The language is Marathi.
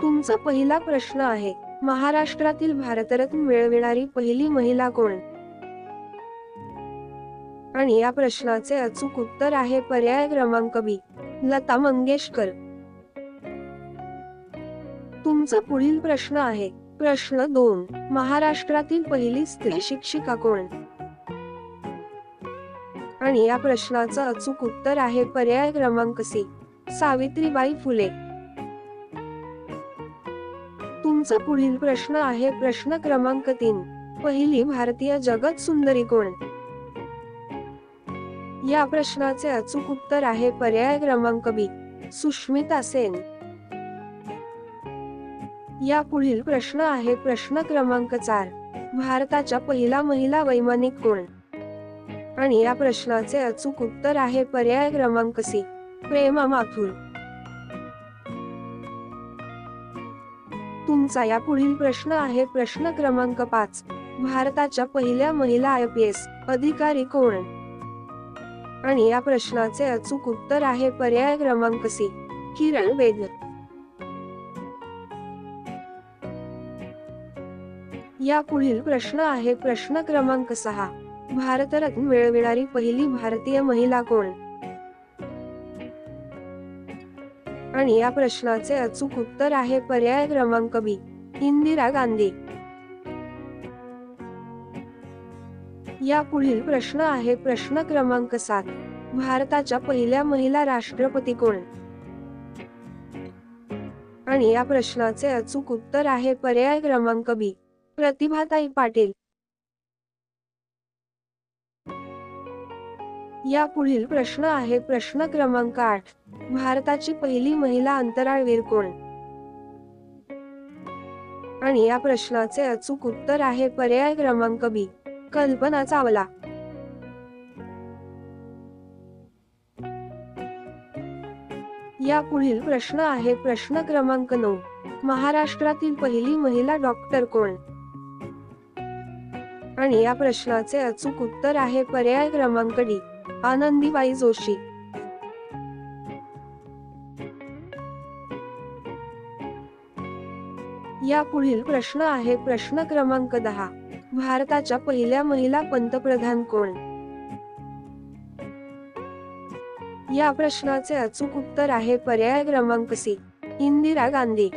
तुमचा पहिला प्रश्न आहे, महाराष्ट्रातील भारतरत्न मिळविणारी पहिली महिला कोण? आणि या प्रश्नाचे अचूक उत्तर आहे पर्याय क्रमांक बी, लता मंगेशकर. तुमचा पुढील प्रश्न आहे, प्रश्न 2, महाराष्ट्रातील पहिली स्त्री शिक्षिका कोण? आणि या प्रश्नाचं अचूक उत्तर आहे पर्याय क्रमांक सी, सावित्रीबाई फुले. तुमचा पुढील प्रश्न आहे प्रश्न क्रमांक 3, पहिली भारतीय जगत सुंदरी कोण? या प्रश्नाचे अचूक उत्तर आहे पर्याय क्रमांक बी, सुष्मिता सेन. या पुढील प्रश्न आहे प्रश्न क्रमांक 4, भारताच्या पहिला महिला वैमानिक कोण? आणि या प्रश्नाचे अचूक उत्तर आहे पर्याय क्रमांक सी, प्रेमा माथुर. तुमचा या पुढील प्रश्न आहे प्रश्न क्रमांक 5, भारताच्या पहिल्या महिला IPS अधिकारी कोण? आणि या प्रश्नाचे अचूक उत्तर आहे पर्याय क्रमांक सी, किरण बेदी. या पुढील प्रश्न आहे प्रश्न क्रमांक 6, भारतरत्न मिळविणारी पहिली भारतीय महिला कोण? आणि या प्रश्नाचे अचूक उत्तर आहे पर्याय क्रमांक बी, इंदिरा गांधी. या पुढील प्रश्न आहे प्रश्न क्रमांक 7, भारताच्या पहिल्या महिला राष्ट्रपती कोण? आणि या प्रश्नाचे अचूक उत्तर आहे पर्याय क्रमांक बी, प्रतिभाताई पाटील. या पुढील प्रश्न आहे प्रश्न क्रमांक 8, भारताची पहिली महिला अंतराळवीर कोण? आणि या प्रश्नाचे अचूक उत्तर आहे पर्याय क्रमांक बी, कल्पना चावला. या पुढील प्रश्न आहे प्रश्न क्रमांक 9, महाराष्ट्रातील पहिली महिला डॉक्टर कोण? आणि या प्रश्नाचे अचूक उत्तर आहे पर्याय क्रमांक डी, आनंदीबाई जोशी. या पुढील प्रश्न आहे प्रश्न क्रमांक 10, भारताच्या पहिल्या महिला पंतप्रधान कोण? या प्रश्नाचे अचूक उत्तर आहे पर्याय क्रमांक सी, इंदिरा गांधी.